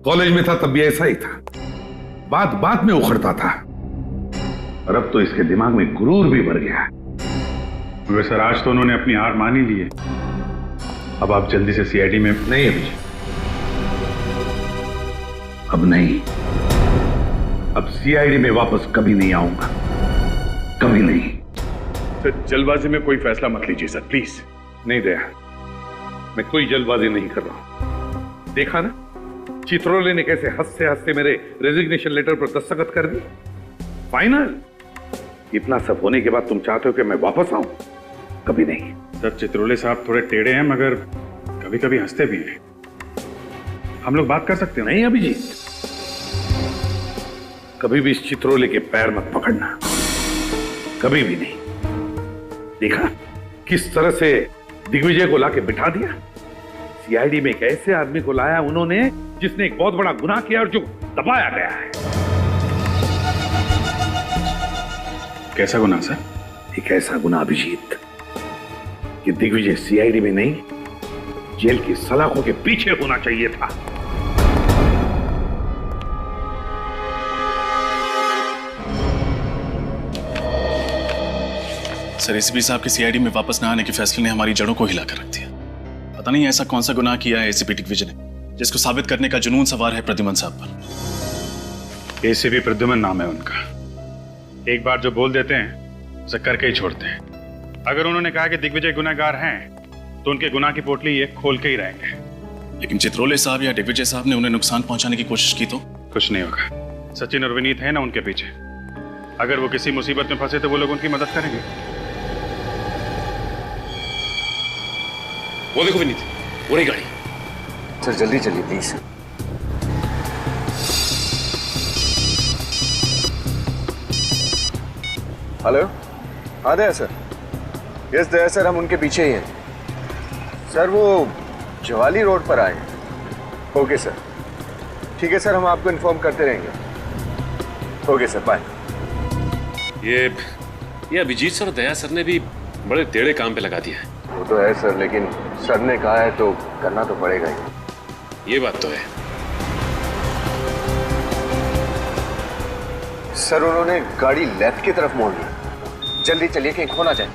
College में था तब भी ऐसा ही था, बात बात में उखड़ता था, और अब तो इसके दिमाग में गुरूर भी भर गया है। मगर सर आज तो उन्होंने अपनी हार मान ही ली है। अब आप जल्दी से सीआईडी में। नहीं अभिजीत, अब नहीं। अब सीआईडी में वापस कभी नहीं आऊंगा, कभी नहीं। सर जल्दबाजी में कोई फैसला मत लीजिए सर, प्लीज। नहीं दया, मैं कोई जल्दबाजी नहीं कर रहा हूं। देखा ना चित्रोले ने कैसे हंसते हंसते मेरे रेजिग्नेशन लेटर पर दस्तखत कर दी। फाइनल। इतना सब होने के बाद तुम चाहते हो कि मैं वापस आऊं? कभी नहीं। सर चित्रोले साहब थोड़े टेढ़े हैं, मगर कभी कभी हंसते भी हैं। हम लोग बात कर सकते हैं। नहीं अभिजीत, कभी भी इस चित्रोले के पैर मत पकड़ना, कभी भी नहीं। देखा किस तरह से दिग्विजय को लाके बिठा दिया। सीआईडी में एक ऐसे आदमी को लाया उन्होंने जिसने एक बहुत बड़ा गुनाह किया और जो दबाया गया है। कैसा गुनाह सर? एक ऐसा गुनाह अभिजीत कि दिग्विजय सीआईडी में नहीं, जेल की सलाखों के पीछे होना चाहिए था। सर एसीपी साहब के सीआईडी में वापस न आने के फैसले ने हमारी जड़ों को हिलाकर रख दिया। पता नहीं ऐसा कौन सा गुनाह किया है एसीपी दिग्विजय ने जिसको साबित करने का जुनून सवार है प्रद्युमन साहब पर। एसीपी प्रद्युमन नाम है उनका। एक बार जो बोल देते हैं उसे करके ही छोड़ते हैं। अगर उन्होंने कहा कि दिग्विजय गुनहगार हैं तो उनके गुनाह की पोटली ये खोल के ही रहेंगे। लेकिन चित्रोले साहब या दिग्विजय साहब ने उन्हें नुकसान पहुंचाने की कोशिश की तो? कुछ नहीं होगा। सचिन और विनीत है ना उनके पीछे। अगर वो किसी मुसीबत में फंसे तो वो लोग उनकी मदद करेंगे। वो देखो विनीत, वो रही गाड़ी। सर जल्दी चलिए प्लीज। हेलो, हाँ दया सर। यस दया सर, हम उनके पीछे ही हैं सर। वो जवाली रोड पर आए हैं। ओके सर, ठीक है सर, हम आपको इन्फॉर्म करते रहेंगे। Okay sir, bye. ये अभिजीत सर और दया सर ने भी बड़े टेढ़े काम पे लगा दिया है। वो तो है सर, लेकिन सर ने कहा है तो करना तो पड़ेगा ही। ये बात तो है। सर उन्होंने गाड़ी लेफ्ट की तरफ मोड़ ली। जल्दी चलिए कहीं खो ना जाए।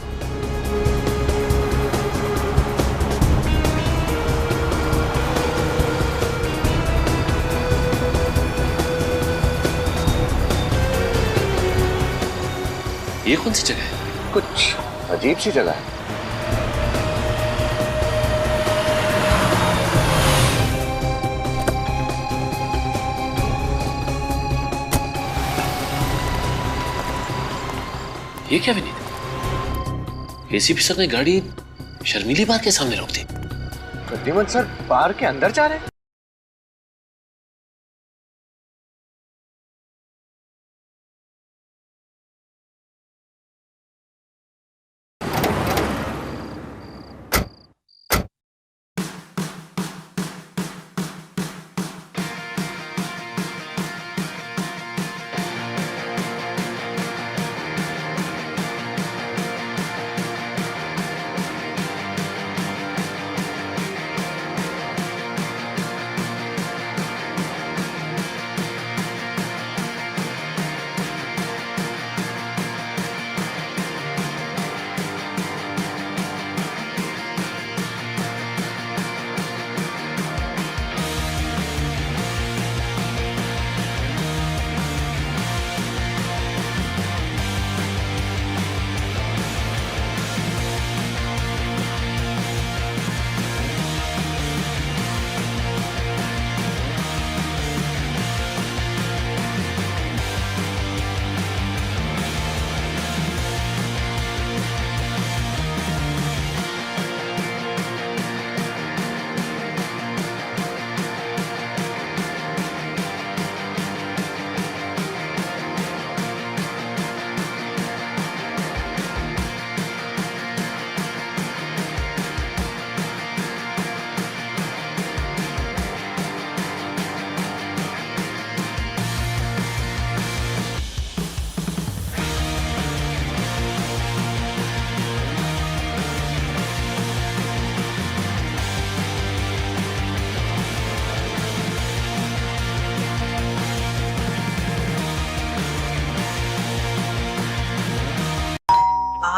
ये कौन सी जगह है? कुछ अजीब सी जगह है। ये क्या विनीत? एसीपी सर ने गाड़ी शर्मीली बार के सामने रोक दी। प्रद्युमन सर बार के अंदर जा रहे हैं।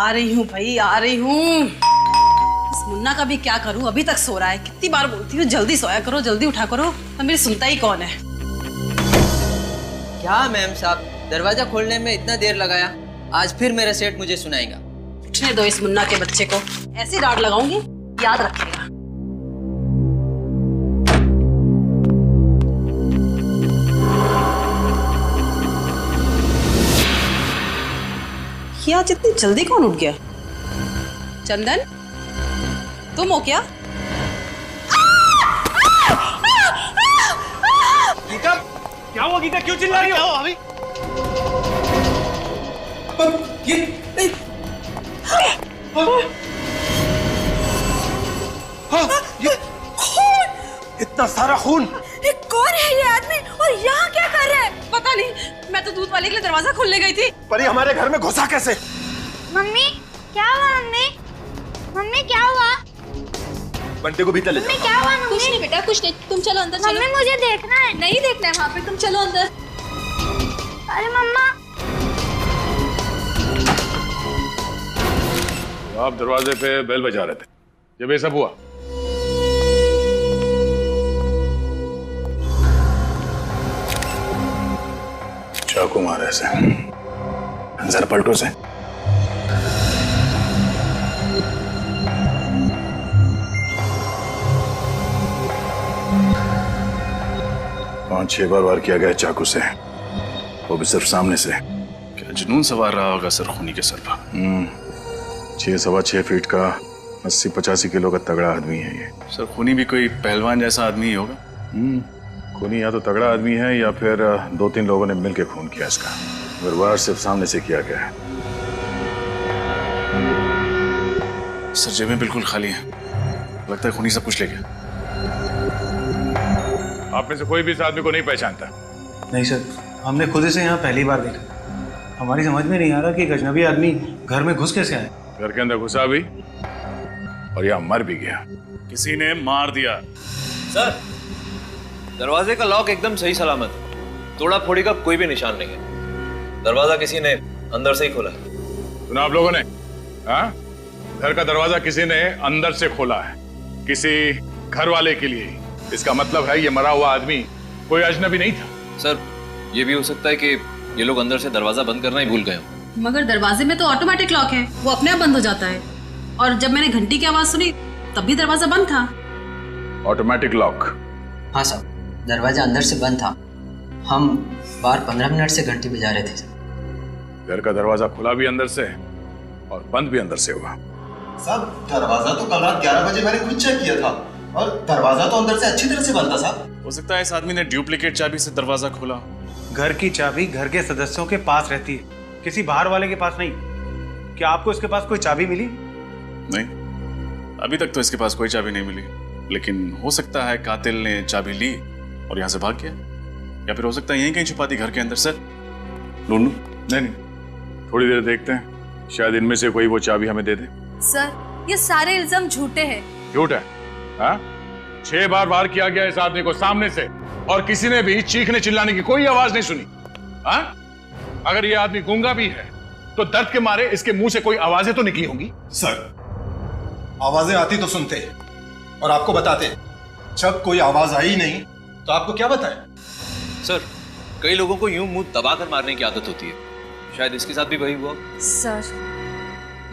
आ रही हूँ भाई, आ रही हूँ। इस मुन्ना का भी क्या करूँ, अभी तक सो रहा है। कितनी बार बोलती हूँ जल्दी सोया करो, जल्दी उठा करो, पर मेरी सुनता ही कौन है। क्या मैम साहब, दरवाजा खोलने में इतना देर लगाया? आज फिर मेरा सेठ मुझे सुनाएगा। उठने दो इस मुन्ना के बच्चे को, ऐसी डांट लगाऊंगी याद रखेगा। ये आज इतनी जल्दी कौन उठ गया? चंदन, तुम हो क्या? गीता, क्या हुआ गीता? क्यों चिल्ला रही हो? अभी इतना सारा खून! ये कौन है ये आदमी और यहाँ क्या कर रहा है? पता नहीं, मैं तो दूध वाले के लिए दरवाजा खोलने गई थी। पर ये हमारे घर में घुसा कैसे? मम्मी क्या हुआ? मम्मी मम्मी क्या हुआ? बंटे को भीतर ले मम्मी क्या हुआ? मम्मी कुछ नहीं बेटा, कुछ नहीं, तुम चलो अंदर चलो। मम्मी मुझे देखना है। नहीं देखना है वहाँ पे, तुम चलो अंदर। अरे मम्मा, आप दरवाजे पे बेल बजा रहे थे जब ये सब हुआ। चाकू मारे से, जरा पलटो से। पांच छह बार वार किया गया चाकू से, वो भी सिर्फ सामने से। क्या जुनून सवार रहा होगा सर खूनी के सर पर। 6.25 फीट का 80-85 किलो का तगड़ा आदमी है ये। सर खूनी भी कोई पहलवान जैसा आदमी ही होगा। खूनी या तो तगड़ा आदमी है या फिर 2-3 लोगों ने मिलकर खून किया इसका। मगर वार सिर्फ सामने से किया गया है। सर जेबें बिल्कुल खाली हैं, लगता है खूनी सब कुछ ले गया। आप में से कोई भी इस आदमी को नहीं पहचानता? नहीं सर, हमने खुद इसे यहाँ पहली बार देखा। हमारी समझ में नहीं आ रहा कि एक अजनबी आदमी घर में घुस कैसे आया। घर के अंदर घुसा भी और यहाँ मर भी गया। किसी ने मार दिया। सर, दरवाजे का लॉक एकदम सही सलामत है, तोड़ा फोड़ी का कोई भी निशान नहीं है। दरवाजा किसी ने अंदर से ही खोला है। सुना आप लोगों ने? हाँ, घर का दरवाजा किसी ने अंदर से खोला है, किसी घर वाले के लिए। इसका मतलब है ये मरा हुआ आदमी कोई अजनबी नहीं था। सर, ये भी हो सकता है कि ये लोग अंदर से दरवाजा बंद करना ही भूल गए हों। मगर दरवाजे में तो ऑटोमेटिक लॉक है, वो अपने आप बंद हो जाता है। और जब मैंने घंटी की आवाज सुनी तब भी दरवाजा बंद था। Automatic lock? हाँ साहब, दरवाजा अंदर से बंद था। हम बाहर 15 मिनट से घंटी बजा रहे थे। घर का दरवाजा खुला भी अंदर से और बंद भी अंदर से हुआ। साहब, दरवाजा तो कल रात 11 बजे मैंने खुद चेक किया था और दरवाजा तो अंदर से अच्छी तरह से बंद था साहब। हो सकता है इस आदमी ने डुप्लीकेट चाबी से दरवाजा खोला। घर की चाबी घर के सदस्यों के पास रहती है, किसी बाहर वाले के पास नहीं। क्या आपको इसके पास कोई चाबी मिली? नहीं, अभी तक तो इसके पास कोई चाबी नहीं मिली, लेकिन हो सकता है कातिल ने चाबी ली और यहाँ से भाग गया, या फिर हो सकता है यहीं कहीं छुपा दी घर के अंदर। सर ढूंढ लूं? नहीं, थोड़ी देर देखते हैं, शायद इनमें से कोई वो चाबी हमें दे दे। सर ये सारे इल्जाम झूठे हैं। झूठ है? हाँ, 6 बार वार किया गया इस आदमी को सामने से और किसी ने भी चीखने चिल्लाने की कोई आवाज नहीं सुनी। हाँ, अगर ये आदमी गूंगा भी है तो दर्द के मारे इसके मुंह से कोई आवाजें तो निकली होंगी। सर, आवाजें आती तो सुनते और आपको बताते। जब कोई आवाज आई नहीं तो आपको क्या बताएं? सर, कई लोगों को यूं मुंह दबाकर मारने की आदत होती है, शायद इसके साथ भी वही हुआ। सर,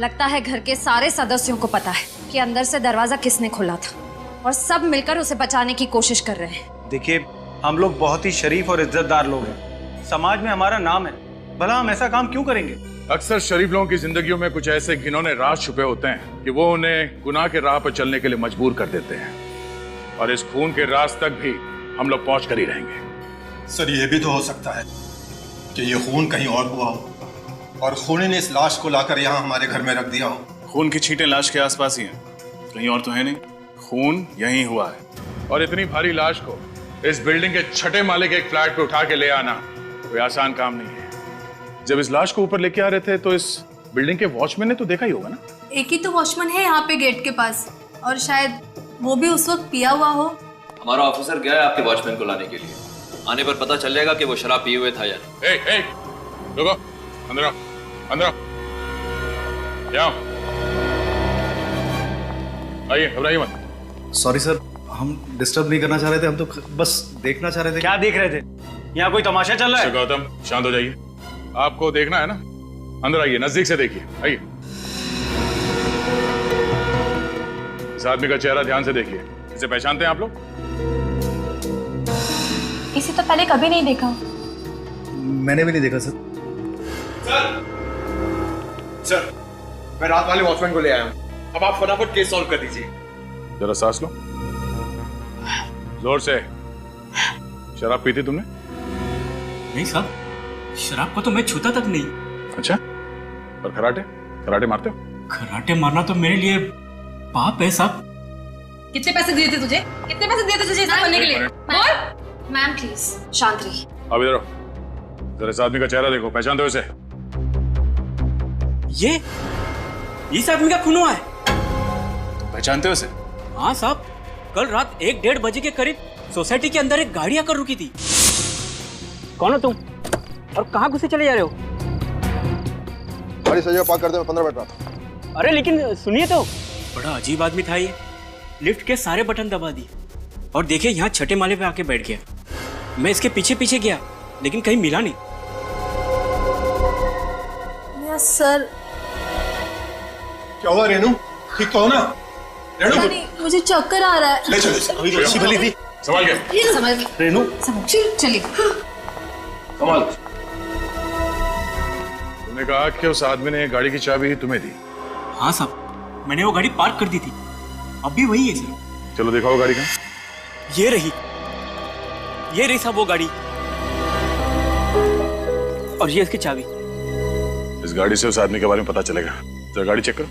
लगता है घर के सारे सदस्यों को पता है कि अंदर से दरवाजा किसने खोला था और सब मिलकर उसे बचाने की कोशिश कर रहे हैं। देखिए, हम लोग बहुत ही शरीफ और इज्जतदार लोग हैं, समाज में हमारा नाम है, भला हम ऐसा काम क्यों करेंगे? अक्सर शरीफ लोगों की जिंदगियों में कुछ ऐसे घिनौने राज छुपे होते हैं कि वो उन्हें गुनाह के राह पर चलने के लिए मजबूर कर देते हैं, और इस खून के राज तक भी हम लोग पहुंच कर ही रहेंगे। सर, ये भी तो हो सकता है कि ये खून कहीं और हुआ हो और खूनी ने इस लाश को लाकर यहाँ हमारे घर में रख दिया हो। खून की छींटें लाश के आसपास ही हैं, कहीं और तो है नहीं। खून यहीं हुआ है। और इतनी भारी लाश को इस बिल्डिंग के 6ठे माले के एक फ्लैट पे उठा के ले आना कोई आसान काम नहीं है। जब इस लाश को ऊपर लेके आ रहे थे तो इस बिल्डिंग के वॉचमैन ने तो देखा ही होगा ना। एक ही तो वॉचमैन है यहाँ पे गेट के पास, और शायद वो भी उस वक्त पिया हुआ हो। हमारा ऑफिसर गया है आपके वॉचमैन को लाने के लिए, आने पर पता चल जाएगा कि वो शराब पिए हुए था या नहीं। रुको, अंदर आओ, अंदर आओ। जाओ, आइए, घबराइए मत। सॉरी सर, हम डिस्टर्ब नहीं करना चाह रहे थे, हम तो बस देखना चाह रहे थे। क्या देख रहे थे? यहाँ कोई तमाशा चल रहा है? गौतम शांत हो जाइए, आपको देखना है ना, अंदर आइए, नजदीक से देखिए, आइए। इस आदमी का चेहरा ध्यान से देखिए, इसे पहचानते हैं आप लोग? इसे तो पहले कभी नहीं देखा। मैंने भी नहीं देखा सर। सर, मैं रात वाले वॉचमैन को ले आया हूँ, अब आप फटाफट केस सॉल्व कर दीजिए। जरा सांस लो, जोर से। शराब पी थी तुमने? नहीं साहब, शराब को तो मैं छूता तक नहीं। अच्छा, और कराटे? कराटे मारते हो? कराटे मारना तो मेरे लिए पाप है साहब। कितने पैसे दिए थे तुझे? कितने पैसे दिए थे तुझे ऐसा करने के लिए? बोल। मैम प्लीज शांत रहिए। अब इधर आओ, जरा इस आदमी का चेहरा देखो, पहचानते हो इसे? ये इस आदमी का खून हुआ है। पहचानते हो इसे? हाँ साहब, कल रात 1-1:30 बजे के करीब सोसाइटी के अंदर एक गाड़ी आकर रुकी थी। कौन हो तुम और कहाँ घुसे चले जा रहे हो? गाड़ी सही पार्क कर दे, मैं 15 मिनट रहा था। अरे लेकिन सुनिए तो, बड़ा अजीब आदमी था ये। लिफ्ट के सारे बटन दबा दिए और देखिए यहाँ छठे माले पे आके बैठ गया। मैं इसके पीछे पीछे गया लेकिन कहीं मिला नहीं। सर क्या हुआ रेनू? ठीक तो हो ना? रेनू, मुझे चक्कर आ रहा है। ले चलो, अभी तो अच्छी भली थी। संभाल के। समझ रेनू, चलिए। संभाल। तुमने कहा कि उस आदमी ने गाड़ी की चाबी तुम्हें दी? हाँ साहब, मैंने वो गाड़ी पार्क कर दी थी, अब भी वही है सर। चलो दिखाओ गाड़ी कहाँ। ये रही साहब वो गाड़ी, और ये इसकी चाबी। इस गाड़ी से उस आदमी के बारे में पता चलेगा। जरा गाड़ी चेक करो।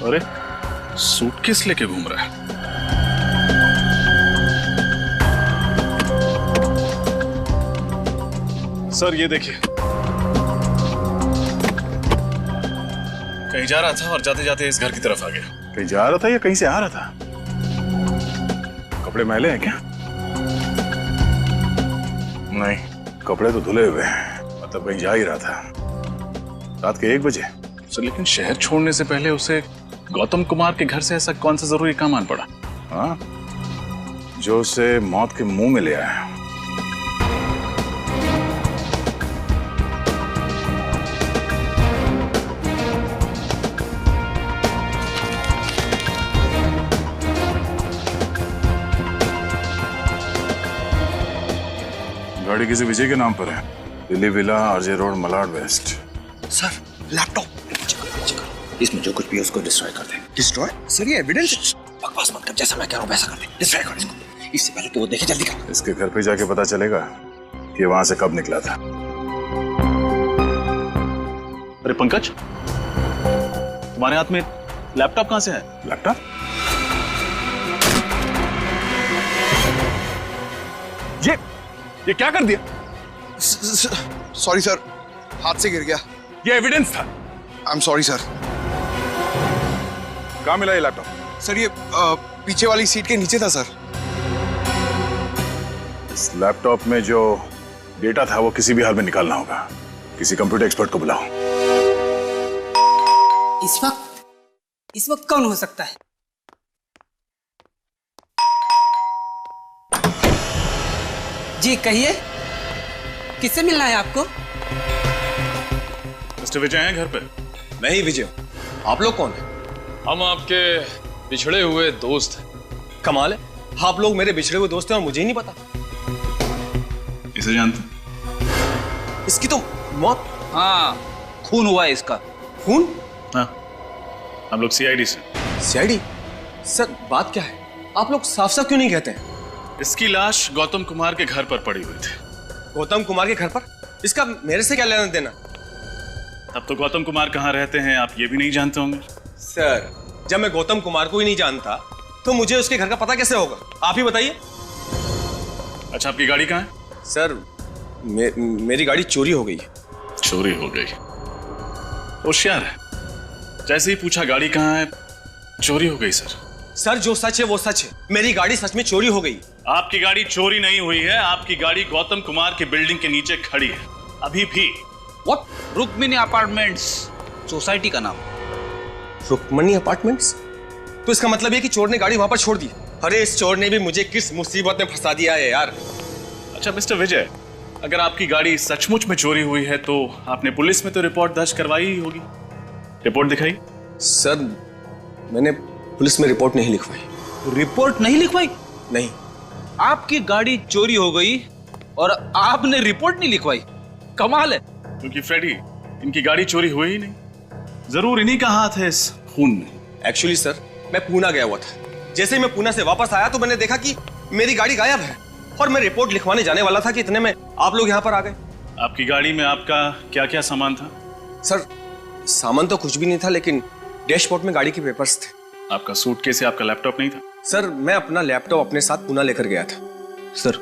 अरे सूटकेस लेके घूम रहा है। सर ये देखिए, कहीं जा रहा था और जाते जाते इस घर की तरफ आ गया। कहीं जा रहा था या कहीं से आ रहा था? कपड़े मैले हैं क्या? नहीं, कपड़े तो धुले हुए हैं, मतलब कहीं जा ही रहा था। रात के 1 बजे? सर लेकिन शहर छोड़ने से पहले उसे गौतम कुमार के घर से ऐसा कौन सा जरूरी काम आन पड़ा? हाँ, जो उसे मौत के मुंह में ले आया। गाड़ी किसी विजय के नाम पर है, Delhi villa, RJ road, Malad west. Sir, laptop इसमें जो कुछ भी है उसको डिस्ट्रॉय कर दे। डिस्ट्रॉय? सर ये एविडेंस। बकवास मत कर, जैसा मैं कह रहा हूँ वैसा कर दे। डिस्ट्रॉय कर इसको। इससे पहले तो वो देखे, जल्दी कर। इसके घर पे जाके पता चलेगा कि वहां से कब निकला था। अरे पंकज, तुम्हारे हाथ में लैपटॉप कहां से है? लैपटॉप? ये क्या कर दिया? सॉरी सर, हाथ से गिर गया। ये एविडेंस था। I am sorry sir. कहाँ मिला ये लैपटॉप? सर ये पीछे वाली सीट के नीचे था सर। इस लैपटॉप में जो डेटा था वो किसी भी हाल में निकालना होगा। किसी कंप्यूटर एक्सपर्ट को बुलाओ। इस वक्त कौन हो सकता है? जी कहिए, किससे मिलना है आपको? मिस्टर विजय हैं घर पे? मैं ही विजय। आप लोग कौन हैं? हम आपके बिछड़े हुए दोस्त हैं। कमाल है, आप लोग मेरे बिछड़े हुए दोस्त हैं और मुझे ही नहीं पता। इसे जानते? इसकी तो मौत। हाँ, खून हुआ है इसका। खून? हाँ, हम लोग सीआईडी से। सीआईडी? सर बात क्या है, आप लोग साफ साफ क्यों नहीं कहते हैं? इसकी लाश गौतम कुमार के घर पर पड़ी हुई थी। गौतम कुमार के घर पर? इसका मेरे से क्या लेना देना? तब तो गौतम कुमार कहाँ रहते हैं आप ये भी नहीं जानते होंगे। सर, जब मैं गौतम कुमार को ही नहीं जानता तो मुझे उसके घर का पता कैसे होगा? आप ही बताइए। अच्छा, आपकी गाड़ी कहाँ है? सर मेरी गाड़ी चोरी हो गई है। चोरी हो गई? होशियार है। जैसे ही पूछा गाड़ी कहाँ है, चोरी हो गई सर। सर जो सच है वो सच है, मेरी गाड़ी सच में चोरी हो गई। आपकी गाड़ी चोरी नहीं हुई है, आपकी गाड़ी गौतम कुमार की बिल्डिंग के नीचे खड़ी है अभी भी। व्हाट? रुक्मिणी अपार्टमेंट्स सोसाइटी का नाम। रुक्मिणी अपार्टमेंट्स? तो इसका मतलब ये कि चोर ने गाड़ी वहां पर छोड़ दी। अरे इस चोर ने भी मुझे किस मुसीबत में फंसा दिया है यार। अच्छा मिस्टर विजय, अगर आपकी गाड़ी सचमुच में चोरी हुई है तो आपने पुलिस में तो रिपोर्ट दर्ज करवाई ही होगी। रिपोर्ट दिखाई। सर मैंने पुलिस में रिपोर्ट नहीं लिखवाई। रिपोर्ट नहीं लिखवाई? नहीं। आपकी गाड़ी चोरी हो गई और आपने रिपोर्ट नहीं लिखवाई? कमाल है। क्योंकि फ्रेडी, इनकी गाड़ी चोरी हुई ही नहीं, जरूर इन्हीं का हाथ है इस खून में। एक्चुअली सर मैं पूना गया हुआ था। जैसे ही मैं पूना से वापस आया तो मैंने देखा कि मेरी गाड़ी गायब है और मैं रिपोर्ट लिखवाने जाने वाला था कि इतने में आप लोग यहाँ पर आ गए। आपकी गाड़ी में आपका क्या क्या सामान था? सर सामान तो कुछ भी नहीं था, लेकिन डैशबोर्ड में गाड़ी के पेपर्स थे। आपका सूटकेस या आपका लैपटॉप नहीं था? सर मैं अपना लैपटॉप अपने साथ पुणे लेकर गया था। सर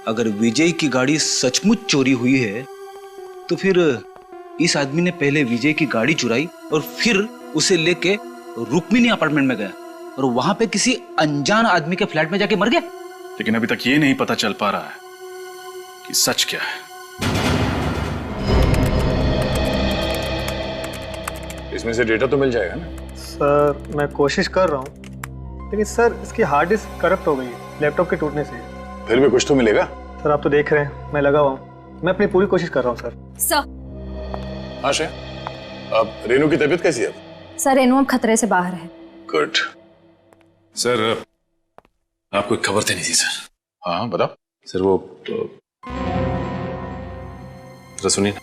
अगर विजय की गाड़ी सचमुच चोरी हुई है तो फिर इस आदमी ने पहले विजय की गाड़ी चुराई और फिर उसे लेके रुक्मिणी अपार्टमेंट में गया और वहां पे किसी अनजान आदमी के फ्लैट में जाके मर गया। लेकिन अभी तक ये नहीं पता चल पा रहा है कि सच क्या है। इसमें से डेटा तो मिल जाएगा ना? सर मैं कोशिश कर रहा हूँ, लेकिन सर इसकी हार्ड डिस्क करप्ट हो गई है लैपटॉप के टूटने से। फिर भी कुछ तो मिलेगा। सर आप तो देख रहे हैं मैं लगा हुआ हूँ, मैं अपनी पूरी कोशिश कर रहा हूँ सर। सर। हाँ श्रेया, अब रेनू की तबीयत कैसी है? सर रेनू अब खतरे से बाहर है। गुड। सर आपको एक खबर देनी थी सर। हाँ बताओ। सर वो जरा सुनिए ना।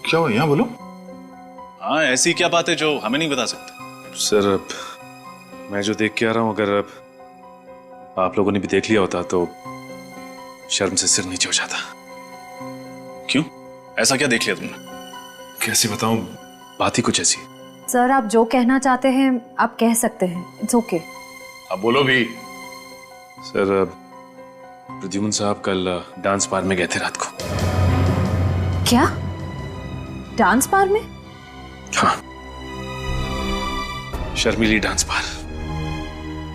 क्या हुआ यहाँ बोलो। हाँ ऐसी क्या बात है जो हमें नहीं बता सकते? सर मैं जो देख के आ रहा हूँ, अगर आप लोगों ने भी देख लिया होता तो शर्म से सिर नीचे हो जाता। क्यों, ऐसा क्या देख लिया तुमने? कैसे बताऊं, बात ही कुछ ऐसी। सर आप जो कहना चाहते हैं आप कह सकते हैं, इट्स ओके। अब बोलो भी। सर प्रद्युम्न साहब कल डांस बार में गए थे रात को। क्या? डांस बार में? हाँ, शर्मिली डांस बार।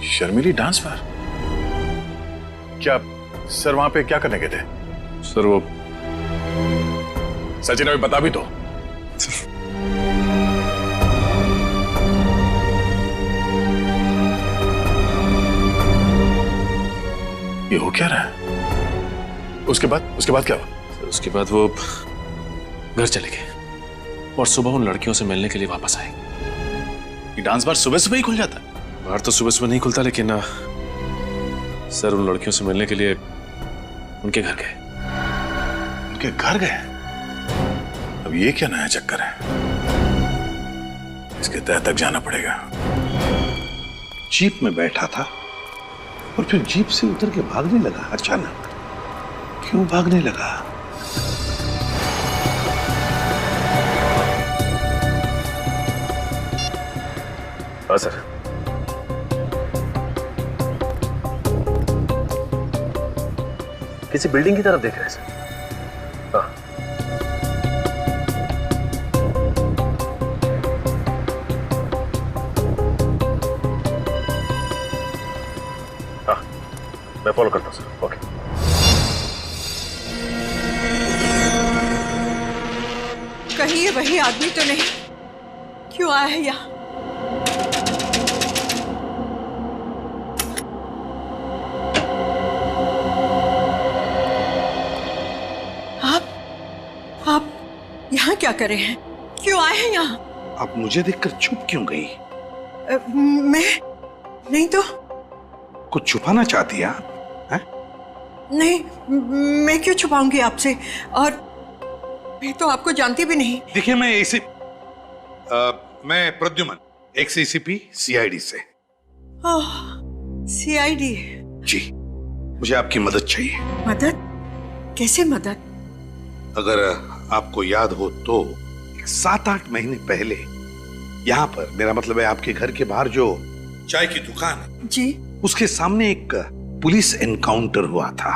शर्मिली डांस बार? क्या सर वहां पे क्या करने गए थे? सर वो सचिन अभी बता भी तो। ये हो क्या रहा है? उसके बाद क्या हुआ? सर उसके बाद वो घर चले गए और सुबह उन लड़कियों से मिलने के लिए वापस आए। ये डांस बार सुबह सुबह ही खुल जाता है? बार तो सुबह सुबह नहीं खुलता, लेकिन सर उन लड़कियों से मिलने के लिए उनके घर गए। उनके घर गए? अब ये क्या नया चक्कर है? इसके तह तक जाना पड़ेगा। जीप में बैठा था और फिर जीप से उतर के भागने लगा अचानक। क्यों भागने लगा? हाँ सर। किसी बिल्डिंग की तरफ देख रहे हैं सर। हाँ। हाँ मैं फॉलो करता हूँ सर। ओके। कहीं ये वही आदमी तो नहीं? क्यों आया है यहाँ? आप यहाँ क्या कर रहे हैं? क्यों आए हैं यहाँ? आप मुझे देखकर चुप क्यों गई? मैं नहीं तो। कुछ छुपाना चाहती हैं? नहीं, मैं क्यों छुपाऊंगी आपसे, और मैं तो आपको जानती भी नहीं। देखिए मैं प्रद्युम्न, एक्स एसीपी सीआईडी से। सीआईडी? जी, मुझे आपकी मदद चाहिए। मदद? कैसे मदद? अगर आपको याद हो तो 7-8 महीने पहले यहाँ पर, मेरा मतलब है आपके घर के बाहर जो चाय की दुकान है जी, उसके सामने एक पुलिस एनकाउंटर हुआ था।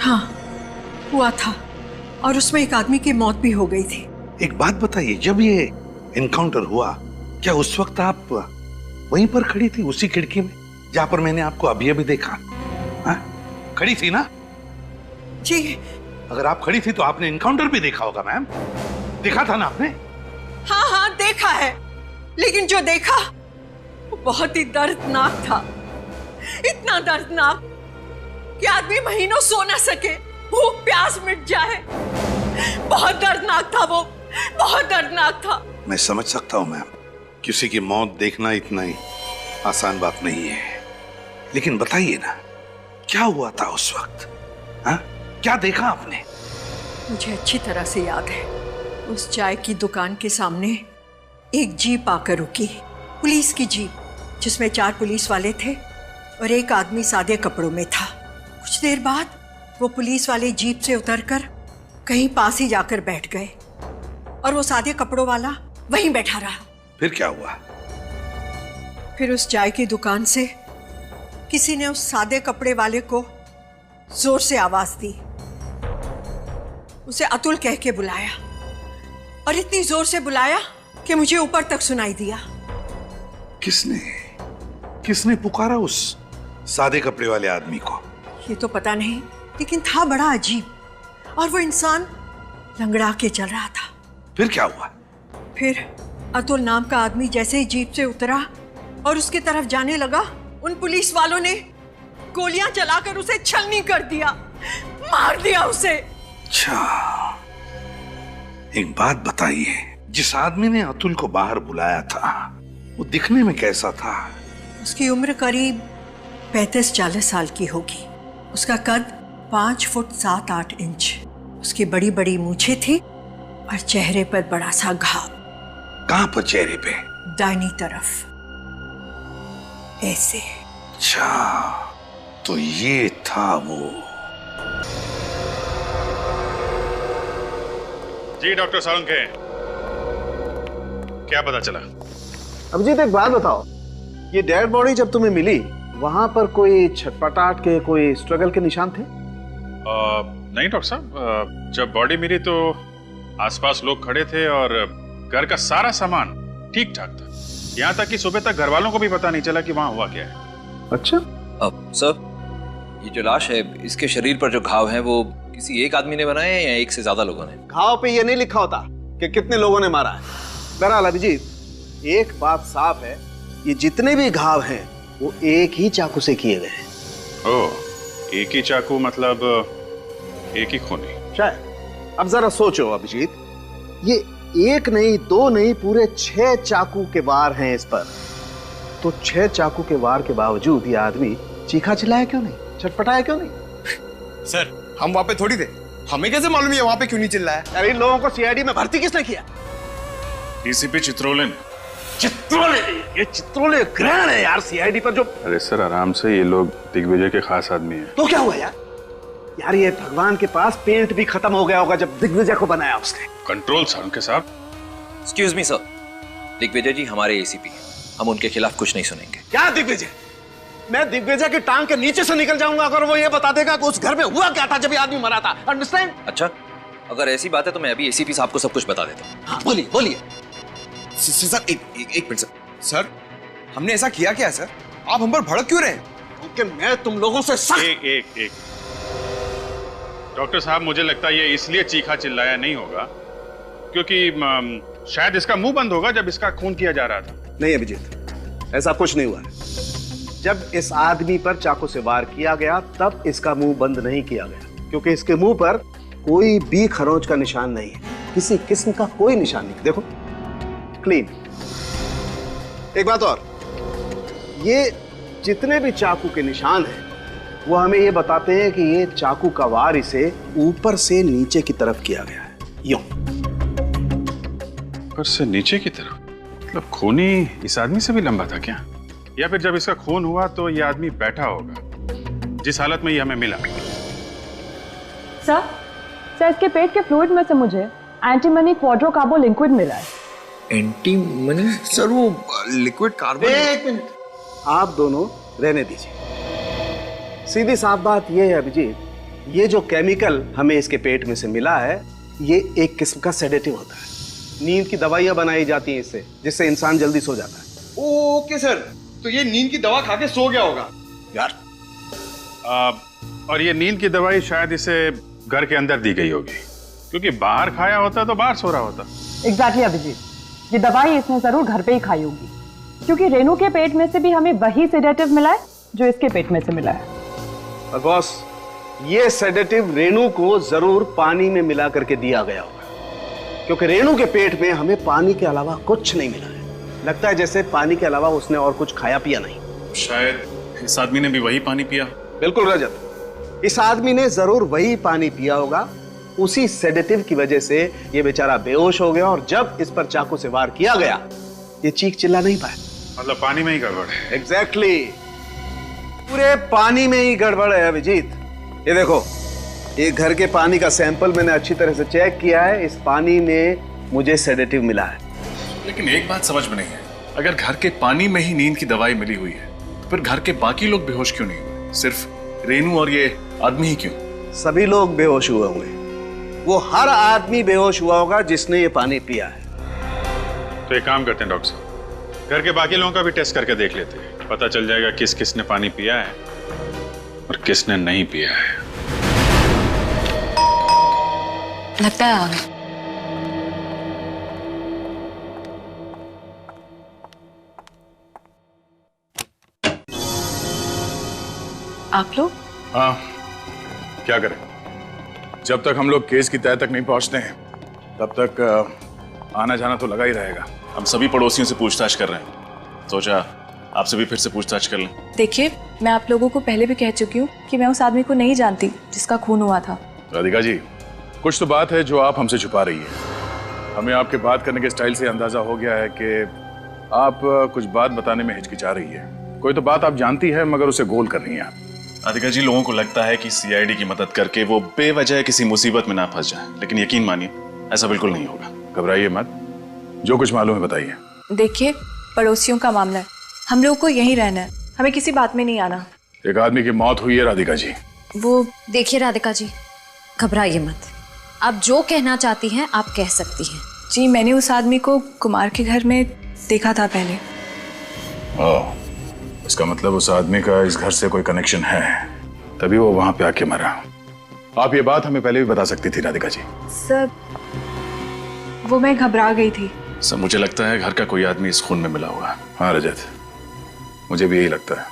हाँ हुआ था, और उसमें एक आदमी की मौत भी हो गई थी। एक बात बताइए, जब ये एनकाउंटर हुआ क्या उस वक्त आप वहीं पर खड़ी थी, उसी खिड़की में जहां पर मैंने आपको अभी अभी देखा? हाँ? खड़ी थी ना? जी। अगर आप खड़ी थी तो आपने एनकाउंटर भी देखा होगा मैम, देखा था ना आपने? हाँ हाँ देखा है, लेकिन जो देखा वो बहुत ही दर्दनाक था। इतना दर्दनाक कि आदमी महीनों सो ना सके, भूख प्यास मिट जाए। बहुत दर्दनाक था वो, बहुत दर्दनाक था। मैं समझ सकता हूं मैम, किसी की मौत देखना इतना ही आसान बात नहीं है, लेकिन बताइए ना क्या हुआ था उस वक्त? हाँ? क्या देखा आपने? मुझे अच्छी तरह से याद है, उस चाय की दुकान के सामने एक जीप आकर रुकी, पुलिस की जीप, जिसमें 4 पुलिस वाले थे और एक आदमी सादे कपड़ों में था। कुछ देर बाद वो पुलिस वाले जीप से उतरकर कहीं पास ही जाकर बैठ गए और वो सादे कपड़ों वाला वहीं बैठा रहा। फिर क्या हुआ? फिर उस चाय की दुकान से किसी ने उस सादे कपड़े वाले को जोर से आवाज दी, उसे अतुल कह के बुलाया और इतनी जोर से बुलाया कि मुझे ऊपर तक सुनाई दिया। किसने पुकारा उस सादे कपड़े वाले आदमी को? ये तो पता नहीं, लेकिन था बड़ा अजीब, और वो इंसान लंगड़ा के चल रहा था। फिर क्या हुआ? फिर अतुल नाम का आदमी जैसे ही जीप से उतरा और उसकी तरफ जाने लगा, उन पुलिस वालों ने गोलियां चलाकर उसे छलनी कर दिया, मार दिया उसे। अच्छा, एक बात बताइए, जिस आदमी ने अतुल को बाहर बुलाया था वो दिखने में कैसा था? उसकी उम्र करीब 35-40 साल की होगी। उसका कद 5 फुट 7-8 इंच। उसकी बड़ी बड़ी मूछें थी और चेहरे पर बड़ा सा घाव। कहां पर चेहरे पे? दाहिनी तरफ, ऐसे। अच्छा, तो ये था वो। जी डॉक्टर सालुंखे, क्या पता चला? अभिजीत एक बात बताओ, ये डेड बॉडी जब तुम्हें मिली वहां पर कोई छटपटाहट के, कोई स्ट्रगल के निशान थे? नहीं डॉक्टर साहब, जब बॉडी मिली तो आसपास लोग खड़े थे और घर का सारा सामान ठीक ठाक था। यहाँ तक कि सुबह तक घर वालों को भी पता नहीं चला कि वहाँ हुआ क्या है। अच्छा। अब सर, ये जो लाश है, इसके शरीर पर जो घाव हैं वो किसी एक आदमी ने बनाए हैं या एक से ज्यादा लोगों ने? घाव पे ये नहीं लिखा होता कि कितने लोगों ने मारा है। बहरहाल अभिजीत, एक बात साफ है, ये जितने भी घाव हैं वो एक ही चाकू से किए गए हैं। ओह, एक ही चाकू मतलब एक ही खूनी? शायद। अब जरा सोचो अभिजीत, ये एक नहीं, 2 नहीं, पूरे 6 चाकू के वार हैं इस पर। तो 6 चाकू के वार के बावजूद ये आदमी चीखा चिल्लाया क्यों नहीं, छटपटाया क्यों नहीं? सर, हम वहां पे थोड़ी थे, हमें कैसे मालूम है वहां पे क्यों नहीं चिल्लाया? अरे इन लोगों को सीआईडी में भर्ती किसने किया? डीसीपी चित्रोले ने। चित्रोले? ये चित्रोले ग्रहण है यार सीआईडी पर जो। अरे सर आराम से, ये लोग दिग्विजय के खास आदमी हैं। तो क्या हुआ यार? यार ये भगवान के पास पेंट भी खत्म हो गया होगा जब दिग्विजय को बनाया उसने। कंट्रोल सालुंखे साहब। एक्सक्यूज मी सर, दिग्विजय जी हमारे एसीपी हैं, हम उनके खिलाफ कुछ नहीं सुनेंगे। क्या दिग्विजय? मैं दिग्विजय की टांग के नीचे से निकल जाऊंगा अगर वो ये बता देगा कि उस घर में हुआ क्या था जब ये आदमी मरा था। अंडरस्टैंड? अच्छा, अगर ऐसी बात है तो मैं अभी एसीपी साहब को सब कुछ बता देता हूँ। हाँ, बोलिए बोलिए। सर एक मिनट सर, हमने ऐसा किया क्या सर? आप हम पर भड़क क्यों रहे हैं? क्योंकि मैं तुम लोगों से सख्त। एक डॉक्टर साहब, मुझे लगता है ये इसलिए चीखा चिल्लाया नहीं होगा क्योंकि शायद इसका मुंह बंद होगा जब इसका खून किया जा रहा था। नहीं अभिजीत, ऐसा कुछ नहीं हुआ है। जब इस आदमी पर चाकू से वार किया गया तब इसका मुंह बंद नहीं किया गया, क्योंकि इसके मुंह पर कोई भी खरोंच का निशान नहीं है, किसी किस्म का कोई निशान नहीं। देखो, क्लीन। एक बात और, ये जितने भी चाकू के निशान हैं वो हमें ये बताते हैं कि ये चाकू का वार इसे ऊपर से नीचे की तरफ किया गया है। यूं ऊपर से नीचे की तरफ? मतलब खूनी इस आदमी से भी लंबा था क्या? या फिर जब इसका खून हुआ तो ये आदमी बैठा होगा जिस हालत में ये हमें मिला? सर इसके पेट के फ्लूइड में से मुझे एंटीमनी क्वाड्रोकार्बो लिक्विड मिला है। एंटीमनी? सर वो लिक्विड कार्बन। एक मिनट, आप दोनों रहने दीजिए। सीधी साफ बात यह है अभिजीत, ये जो केमिकल हमें इसके पेट में से मिला है ये एक किस्म का सेडेटिव होता है। नींद की दवाइयां बनाई जाती हैं इससे, जिससे इंसान जल्दी सो जाता है। ओके सर, तो ये नींद की दवा खा के सो गया होगा यार। और ये नींद की दवाई शायद इसे घर के अंदर दी गई होगी, क्योंकि बाहर खाया होता तो बाहर सो रहा होता। एग्जैक्टली अभिजीत, ये दवाई इसने जरूर घर पे ही खाई होगी, क्योंकि रेनू के पेट में से भी हमें वही सेडेटिव मिला है जो इसके पेट में से मिला है। और बॉस, ये सेडेटिव रेनू को जरूर पानी में मिला करके दिया गया होगा, क्योंकि रेनू के पेट में हमें पानी के अलावा कुछ नहीं मिला है। लगता है जैसे पानी के अलावा उसने और कुछ खाया पिया नहीं। शायद इस आदमी ने भी वही पानी पिया। बिल्कुल रजत, इस आदमी ने जरूर वही पानी पिया होगा। उसी सेडेटिव की वजह से ये बेचारा बेहोश हो गया, और जब इस पर चाकू से वार किया गया ये चीख चिल्ला नहीं पाया। मतलब पानी में ही गड़बड़ है। एग्जैक्टली, पूरे पानी में ही गड़बड़ है अभिजीत। ये देखो, ये घर के पानी का सैंपल मैंने अच्छी तरह से चेक किया है, इस पानी में मुझे सेडेटिव मिला है। लेकिन एक बात समझ में नहीं है, अगर घर के पानी में ही नींद की दवाई मिली हुई है तो फिर घर के बाकी लोग बेहोश क्यों नहीं हुए? सिर्फ रेनू और ये आदमी ही क्यों? सभी लोग बेहोश हुए होंगे। वो हर आदमी बेहोश हुआ होगा जिसने ये पानी पिया है। तो एक काम करते हैं डॉक्टर साहब, घर के बाकी लोगों का भी टेस्ट करके देख लेते हैं, पता चल जाएगा किस किसने पानी पिया है और किसने नहीं पिया है। लगता है आ गए। आप लोग? हाँ, क्या करें, जब तक हम लोग केस की तह तक नहीं पहुंचते हैं तब तक आना जाना तो लगा ही रहेगा। हम सभी पड़ोसियों से पूछताछ कर रहे हैं, सोचा आपसे भी फिर से पूछताछ कर लें। देखिए, मैं आप लोगों को पहले भी कह चुकी हूँ कि मैं उस आदमी को नहीं जानती जिसका खून हुआ था। राधिका जी, कुछ तो बात है जो आप हमसे छुपा रही है। हमें आपके बात करने के स्टाइल से अंदाजा हो गया है कि आप कुछ बात बताने में हिचकिचा रही है। कोई तो बात आप जानती है मगर उसे गोल कर रही हैं आप। राधिका जी, लोगों को लगता है कि सीआईडी की मदद करके वो बेवजह किसी मुसीबत में ना फंस जाए, लेकिन यकीन मानिए ऐसा बिल्कुल नहीं होगा। घबराइए मत, जो कुछ मालूम है बताइए। देखिए, पड़ोसियों का मामला है, हम लोगों को यहीं रहना है, हमें किसी बात में नहीं आना। एक आदमी की मौत हुई है राधिका जी। वो देखिए राधिका जी, घबराइए मत, आप जो कहना चाहती हैं आप कह सकती हैं। जी, मैंने उस आदमी को कुमार के घर में देखा था पहले। ओह, इसका मतलब उस आदमी का इस घर से कोई कनेक्शन है, तभी वो वहां पे आके मरा। आप ये बात हमें पहले भी बता सकती थी राधिका जी। सर, वो मैं घबरा गई थी। सर, मुझे लगता है घर का कोई आदमी इस खून में मिला हुआ है। हाँ रजत, मुझे भी यही लगता है।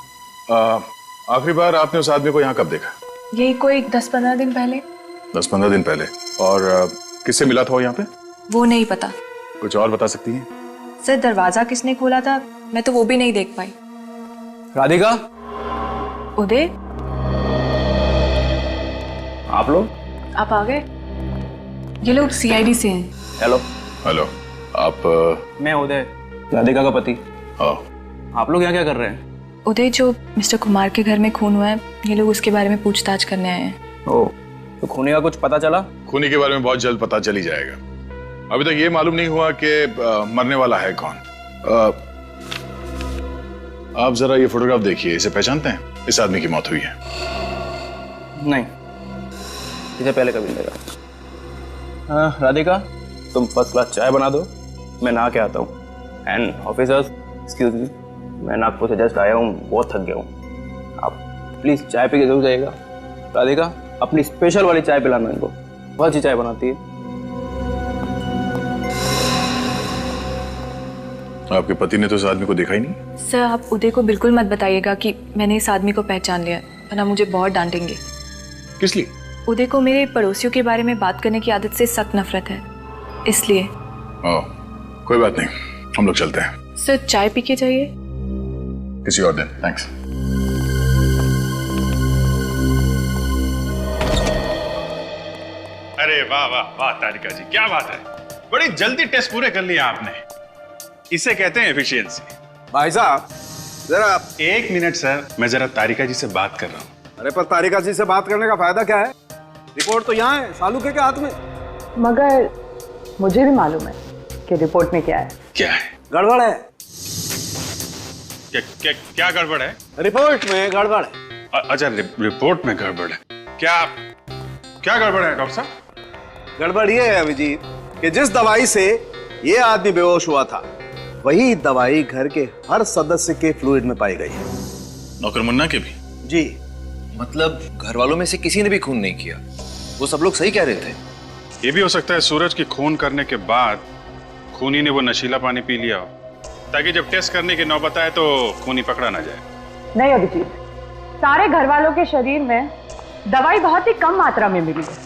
आखिरी बार आपने उस आदमी को यहाँ कब देखा? यही कोई 10-15 दिन पहले। 10-15 दिन पहले? और किससे मिला था वो यहाँ पे? वो नहीं पता। कुछ और बता सकती हैं? सर, दरवाजा किसने खोला था मैं तो वो भी नहीं देख पाई। राधिका, उदय, आप लोग? आप आ गए? ये लोग सीआईडी से हैं। हेलो। हेलो, आप? मैं उदय, राधिका का पति। आप लोग यहाँ क्या कर रहे हैं? उदय, जो मिस्टर कुमार के घर में खून हुआ है, ये लोग उसके बारे में पूछताछ करने आए हैं। ओह, तो खूनी का कुछ पता चला? खूनी के बारे में बहुत जल्द पता चल ही जाएगा। अभी तक ये मालूम नहीं हुआ कि मरने वाला है कौन। आप जरा ये फोटोग्राफ देखिए, इसे पहचानते हैं? इस आदमी की मौत हुई है। नहीं, इसे पहले कभी नहीं देखा। राधिका, तुम फर्स्ट क्लास चाय बना दो, मैं नहा के आता हूँ। एंड ऑफिसर्स, एक्सक्यूज मी, मैं नागपुर से जस्ट आया हूँ, बहुत थक गया हूँ। आप प्लीज चाय पी के जरूर जाइएगा। राधिका, अपनी स्पेशल वाली चाय पिलाना इनको, बहुत अच्छी चाय बनाती है। आपके पति ने तो इस आदमी को देखा ही नहीं? सर, आप उदय को बिल्कुल मत बताइएगा कि मैंने इस आदमी को पहचान लिया, वरना मुझे बहुत डांटेंगे। किस लिए? उदय को मेरे पड़ोसियों के बारे में बात करने की आदत से सख्त नफरत है, इसलिए। कोई बात नहीं, हम लोग चलते हैं। सर, चाय पी के जाइए। किसी और दिन। थैंक्स। अरे वाह वाह वाह तारिका जी, क्या बात है, बड़ी जल्दी टेस्ट पूरे कर लिया आपने। इसे कहते हैं एफिशिएंसी। भाई साहब, जरा एक मिनट सर, मैं जरा तारिका जी से बात कर रहा हूँ। अरे पर तारिका जी से बात करने का फायदा क्या है? रिपोर्ट तो यहाँ है, सालू के हाथ में। मगर मुझे भी मालूम है कि रिपोर्ट में क्या है। क्या है? गड़बड़ है। क्या गड़बड़ है? रिपोर्ट में गड़बड़ है। अच्छा, रिपोर्ट में गड़बड़ है। क्या गड़बड़ है डॉक्टर साहब? गड़बड़ ये है अभिजीत कि जिस दवाई से ये आदमी बेहोश हुआ था, वही दवाई घर के हर सदस्य के फ्लूइड में पाई गई है। नौकर मुन्ना के भी? जी। मतलब घर वालों में से किसी ने भी खून नहीं किया? वो सब लोग सही कह रहे थे? ये भी हो सकता है सूरज की खून करने के बाद खूनी ने वो नशीला पानी पी लिया हो, ताकि जब टेस्ट करने की नौबत आए तो खूनी पकड़ा ना जाए। नहीं अभिजीत, सारे घर वालों के शरीर में दवाई बहुत ही कम मात्रा में मिली है।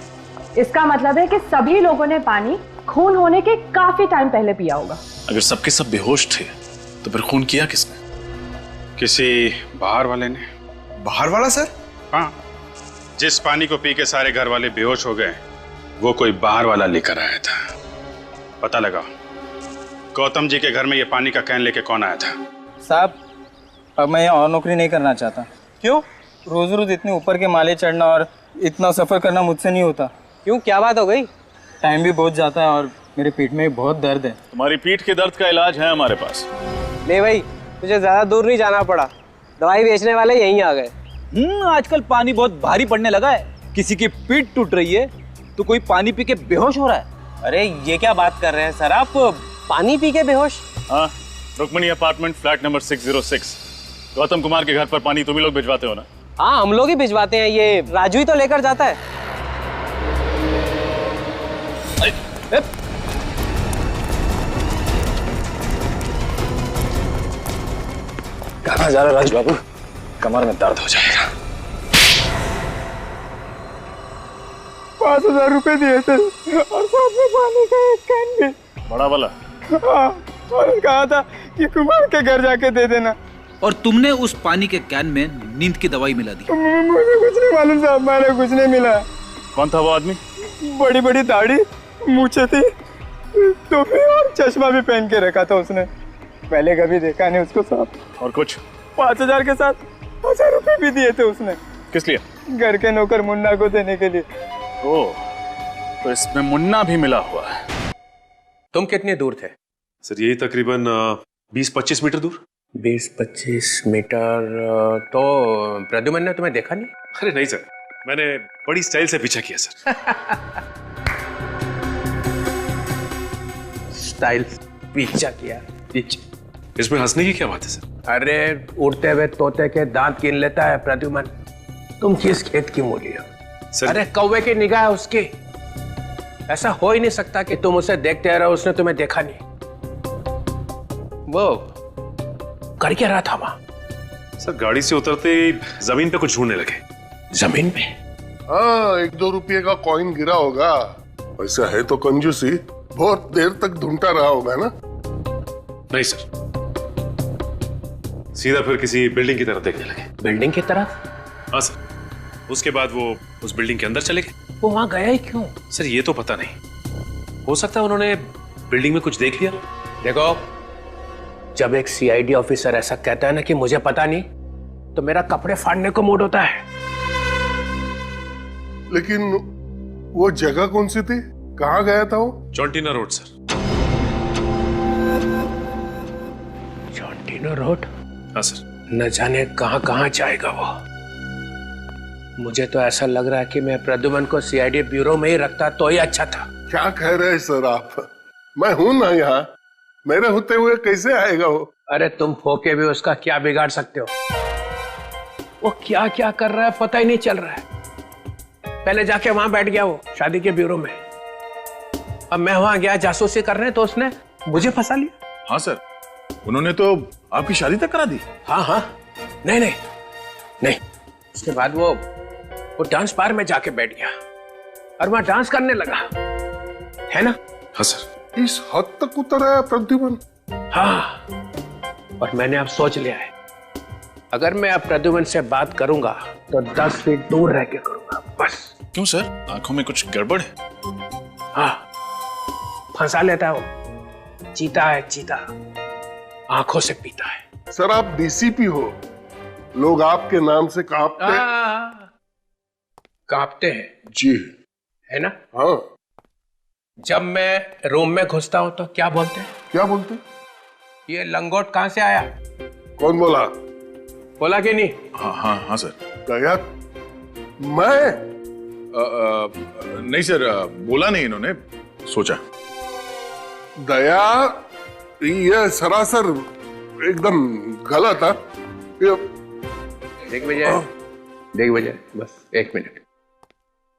इसका मतलब है कि सभी लोगों ने पानी खून होने के काफी टाइम पहले पिया होगा। अगर सबके सब बेहोश थे तो फिर खून किया किसने? किसी बाहर वाले ने। बाहर वाला सर? हाँ, जिस पानी को पी के सारे घर वाले बेहोश हो गए वो कोई बाहर वाला लेकर आया था। पता लगा गौतम जी के घर में ये पानी का कैन लेके कौन आया था? साहब, अब मैं यहाँ और नौकरी नहीं करना चाहता। क्यों? रोज रोज इतने ऊपर के माले चढ़ना और इतना सफर करना मुझसे नहीं होता। क्यों, क्या बात हो गई? टाइम भी बहुत जाता है और मेरे पीठ में बहुत दर्द है। तुम्हारी पीठ के दर्द का इलाज है हमारे पास। ले भाई, तुझे ज्यादा दूर नहीं जाना पड़ा, दवाई बेचने वाले यहीं आ गए। आजकल पानी बहुत भारी पड़ने लगा है। किसी की पीठ टूट रही है तो कोई पानी पी के बेहोश हो रहा है। अरे ये क्या बात कर रहे हैं सर आप, पानी पी के बेहोश? हाँ, Rukmani apartment flat number 606। Gautam Kumar के घर पर पानी तुम ही लोग भिजवाते हो ना? हाँ, हम लोग ही भिजवाते हैं, ये राजू ही तो लेकर जाता है। कहाँ जा रहा राज बाबू? कमर में दर्द हो जाएगा। 5,000 रुपए दिए थे और साथ में पानी का एक कैन भी। बड़ा वाला? हाँ, और कहा था कि कुमार के घर जाके दे देना। और तुमने उस पानी के कैन में नींद की दवाई मिला दी? मुझे कुछ नहीं मालूम साहब, मैंने कुछ नहीं मिला। कौन था वो आदमी? बड़ी बड़ी दाढ़ी, मूछें थी, टोपी और चश्मा भी पहन के रखा था उसने। पहले कभी देखा नहीं उसको साहब। और कुछ? 5,000 के साथ 1,000 रुपए भी दिए थे उसने। किस लिए? घर के नौकर मुन्ना को देने के लिए। ओह, तो इसमें मुन्ना भी मिला हुआ है। तुम कितने दूर थे? सर यही तकरीबन 20-25 मीटर दूर। 20-25 मीटर? तो प्रद्युमन ने तुम्हें देखा नहीं? अरे नहीं सर, मैंने बड़ी स्टाइल से पीछा किया सर। स्टाइल पीछा किया? पीछा? इसमें हंसने की क्या बात है सर? अरे उड़ते हुए तोते के दांत गिन लेता है प्रद्युमन। तुम किस खेत की मूली हो? अरे कौवे की निगाह है उसकी। ऐसा हो ही नहीं सकता कि तुम उसे देखते रहो, उसने तुम्हें देखा नहीं। वो कर क्या रहा था वहां? सर गाड़ी से उतरते ही जमीन पे कुछ ढूंढने लगे। जमीन पे? हाँ, 1-2 रुपये का कॉइन गिरा होगा। वैसा है तो कंजूसी, बहुत देर तक ढूंढता रहा होगा ना? नहीं सर, सीधा फिर किसी बिल्डिंग की तरफ देखने लगे। बिल्डिंग की तरफ? हाँ सर। उसके बाद वो उस बिल्डिंग के अंदर चले गए। वो वहां गया ही क्यों? सर ये तो पता नहीं, हो सकता है उन्होंने बिल्डिंग में कुछ देख लिया। देखो, जब एक सीआईडी ऑफिसर ऐसा कहता है ना कि मुझे पता नहीं, तो मेरा कपड़े फाड़ने को मूड होता है। लेकिन वो जगह कौन सी थी? कहाँ गया था वो? चौंटीना रोड सर। चौंटीना रोड? हाँ सर। न जाने कहाँ कहाँ जाएगा वो। मुझे तो ऐसा लग रहा है कि मैं प्रद्युमन को सीआईडी ब्यूरो में ही रखता तो ही अच्छा था। क्या कह रहे हैं सर आप? मैं हूं ना यहाँ, मेरे होते हुए कैसे आएगा वो? अरे तुम फोके भी उसका क्या बिगाड़ सकते हो? वो क्या क्या कर रहा है पता ही नहीं चल रहा है। पहले जाके वहां बैठ गया वो शादी के ब्यूरो में। अब मैं वहां गया जासूसी करने तो उसने मुझे फंसा लिया। हाँ सर, उन्होंने तो आपकी शादी तक करा दी। हाँ हाँ, नहीं नहीं नहीं। उसके बाद वो डांस बार में जाके बैठ गया और वहां डांस करने लगा, है ना? हाँ सर। इस हद तक उतर आया प्रद्युमन? हाँ, और मैंने अब सोच लिया है, अगर मैं अब प्रद्युमन से बात करूंगा तो 10 फीट दूर रह के करूंगा बस। क्यों सर, आंखों में कुछ गड़बड़ है? हाँ, फंसा लेता है वो। चीता है चीता, आंखों से पीता है। सर आप डीसीपी हो, लोग आपके नाम से कांपते हैं जी, है ना? हाँ। जब मैं रूम में घुसता हूं तो क्या बोलते हैं? क्या बोलते? ये लंगोट कहां से आया? कौन बोला? बोला कि नहीं? हाँ हाँ हाँ सर। गया मैं? नहीं सर, बोला नहीं इन्होंने, सोचा। दया, ये सरासर एकदम गलत है। देख बजाय बस 1 मिनट।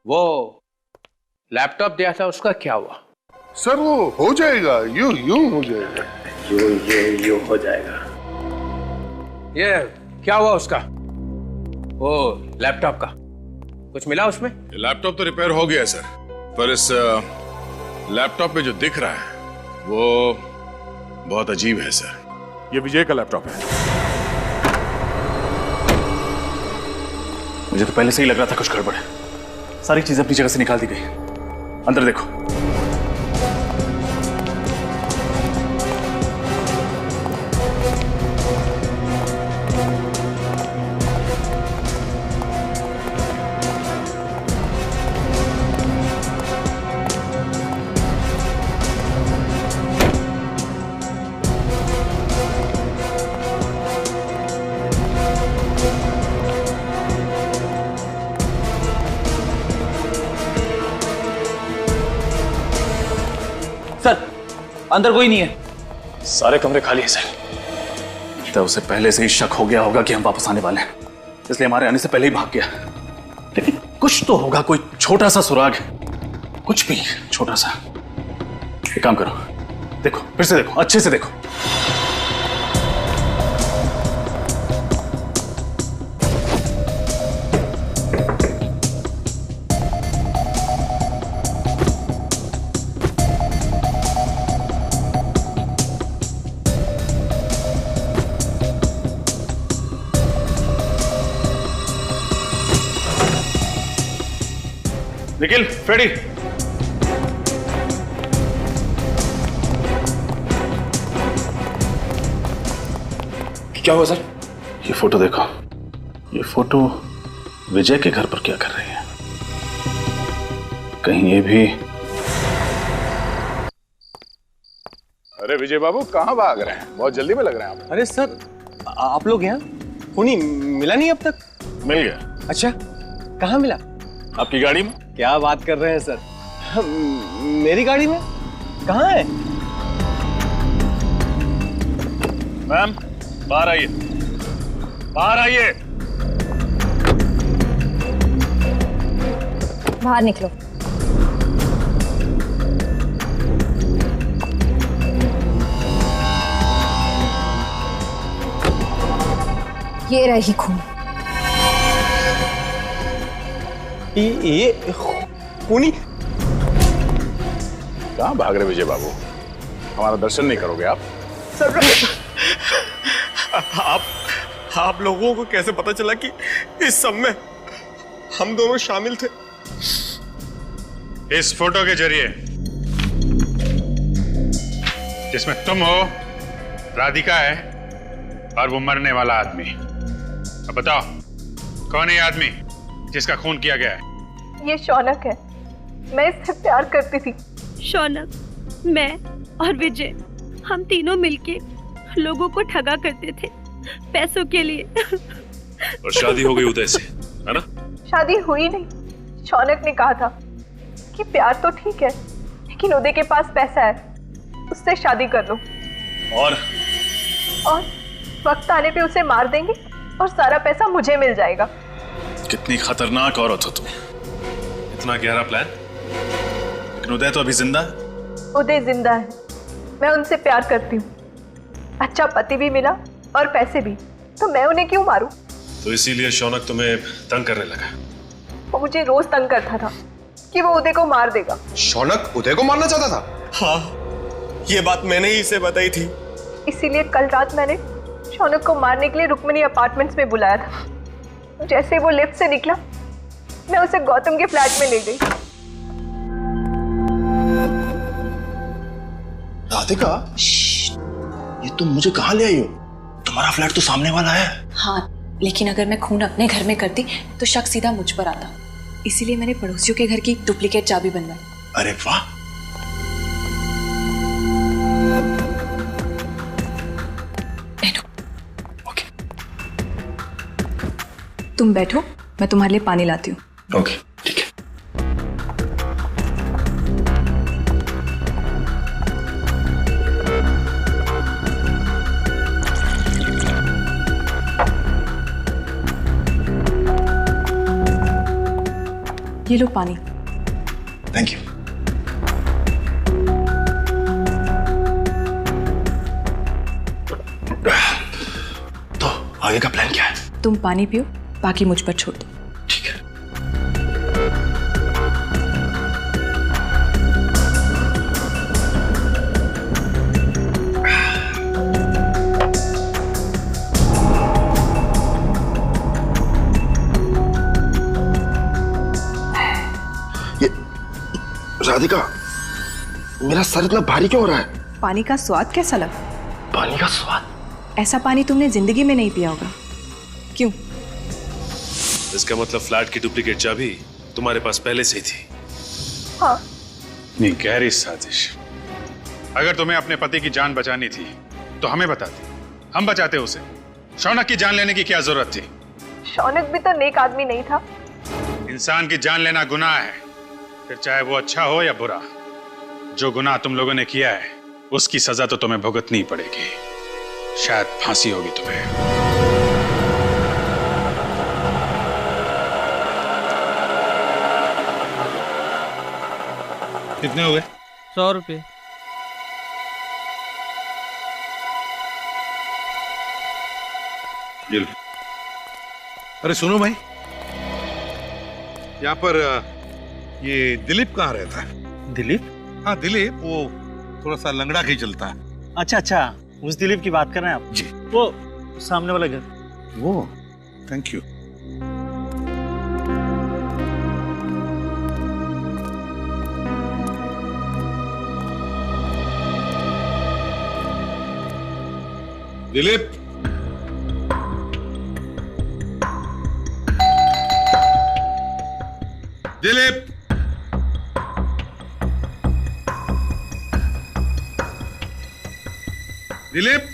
वो लैपटॉप दिया था उसका क्या हुआ? सर वो हो जाएगा, यूं हो जाएगा। यूं हो जाएगा। ये क्या हुआ उसका? वो लैपटॉप का कुछ मिला उसमें? लैपटॉप तो रिपेयर हो गया सर, पर इस लैपटॉप में जो दिख रहा है वो बहुत अजीब है सर। ये विजय का लैपटॉप है। मुझे तो पहले से ही लग रहा था कुछ गड़बड़ है। सारी चीजें अपनी जगह से निकाल दी गई। अंदर देखो। अंदर कोई नहीं है। सारे कमरे खाली हैं सर। तो उसे पहले से ही शक हो गया होगा कि हम वापस आने वाले हैं, इसलिए हमारे आने से पहले ही भाग गया। लेकिन कुछ तो होगा, कोई छोटा सा सुराग, कुछ भी छोटा सा। एक काम करो, देखो, फिर से देखो, अच्छे से देखो। निखिल, फ्रेडी, क्या हुआ सर? ये फोटो देखो। ये फोटो विजय के घर पर क्या कर रही है? कहीं ये भी। अरे विजय बाबू कहाँ भाग रहे हैं? बहुत जल्दी में लग रहे हैं आप। अरे सर, आप लोग यहाँ? खूनी मिला नहीं अब तक? मिल गया। अच्छा, कहाँ मिला? आपकी गाड़ी में। क्या बात कर रहे हैं सर? मेरी गाड़ी में? कहाँ है? मैम, बाहर आइए, बाहर आइए। बाहर निकलो। ये रही खून। ये खूनी? कहाँ भाग रहे विजय बाबू? हमारा दर्शन नहीं करोगे आप? सर, आप लोगों को कैसे पता चला कि इस सब में हम दोनों शामिल थे? इस फोटो के जरिए जिसमें तुम हो, राधिका है और वो मरने वाला आदमी। अब बताओ, कौन है ये आदमी जिसका खून किया गया है? ये शौनक है, मैं इससे प्यार करती थी। शौनक, मैं और विजय, हम तीनों मिलके लोगों को ठगा करते थे पैसों के लिए। और शादी हो गई उदय से, है ना? शादी हुई नहीं, शौनक ने कहा था कि प्यार तो ठीक है, लेकिन उदय के पास पैसा है, उससे शादी कर लो। और वक्त आने पे उसे मार देंगे और सारा पैसा मुझे मिल जाएगा। कितनी खतरनाक औरत हो तुम। इतना गहरा प्लान। लेकिन उदय तो अभी जिंदा है। उदय जिंदा है, मैं उनसे प्यार करती हूँ। अच्छा पति भी मिला और पैसे भी, तो मैं उन्हें क्यों मारूं? तो इसीलिए शौनक तुम्हें तंग करने लगा? वो मुझे रोज तंग करता था कि वो उदय को मार देगा। शौनक उदय को मारना चाहता था? हाँ, ये बात मैंने ही इसे बताई थी। इसीलिए कल रात मैंने शौनक को मारने के लिए रुक्मिणी अपार्टमेंट्स में बुलाया था। जैसे वो लिफ्ट से निकला, मैं उसे गौतम के फ्लैट में ले गई। राधिका, ये तुम मुझे कहाँ ले आई हो? तुम्हारा फ्लैट तो सामने वाला है। हाँ, लेकिन अगर मैं खून अपने घर में करती तो शक सीधा मुझ पर आता, इसीलिए मैंने पड़ोसियों के घर की डुप्लीकेट चाबी बनवाई। अरे वाह, तुम बैठो, मैं तुम्हारे लिए पानी लाती हूँ। ओके, ठीक है। ये लो पानी। Thank you. तो आगे का प्लान क्या है? तुम पानी पियो, बाकी मुझ पर छोड़ दो। राधिका, मेरा सर इतना भारी क्यों हो रहा है? पानी का स्वाद कैसा लगा? पानी का स्वाद? ऐसा पानी तुमने जिंदगी में नहीं पिया होगा। क्यों? इसका मतलब फ्लैट की डुप्लीकेट चाबी तुम्हारे पास पहले से ही थी। हाँ। नहीं, गहरी साजिश। अगर तुम्हें अपने पति की जान बचानी थी तो हमें बताते, हम बचाते उसे। शौनक की जान लेने की क्या जरूरत थी? शौनक भी तो नेक आदमी नहीं था। इंसान की जान लेना गुनाह है, फिर चाहे वो अच्छा हो या बुरा। जो गुनाह तुम लोगों ने किया है उसकी सजा तो तुम्हें भुगतनी पड़ेगी। शायद फांसी होगी तुम्हें। कितने हो गए? 100 रुपये। अरे सुनो भाई, यहाँ पर ये दिलीप कहाँ रहता है? दिलीप? हाँ दिलीप, वो थोड़ा सा लंगड़ा के चलता है। अच्छा अच्छा, उस दिलीप की बात कर रहे हैं आप? जी। वो सामने वाला घर। वो, थैंक यू। दिलीप, दिलीप, दिलीप,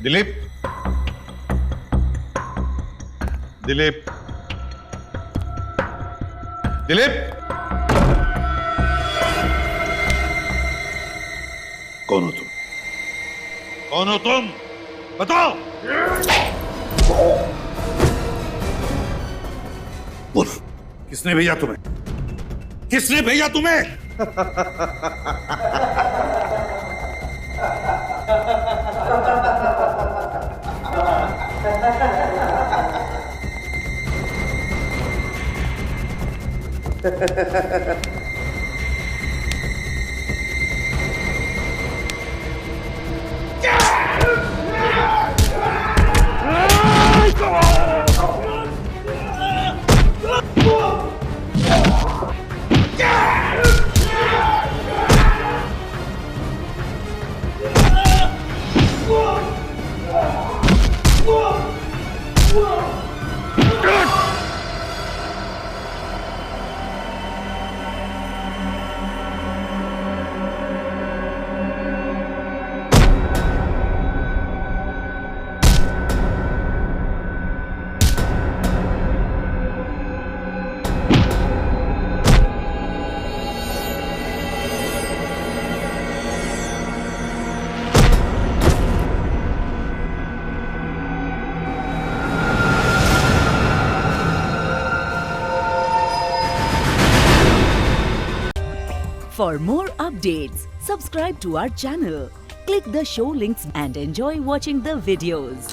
दिलीप, दिलीप, दिलीप, कौन हो तुम? कौन हो तुम? बताओ। बोल, किसने भेजा तुम्हें? किसने भेजा तुम्हें? For more updates, subscribe to our channel, click the show links and enjoy watching the videos.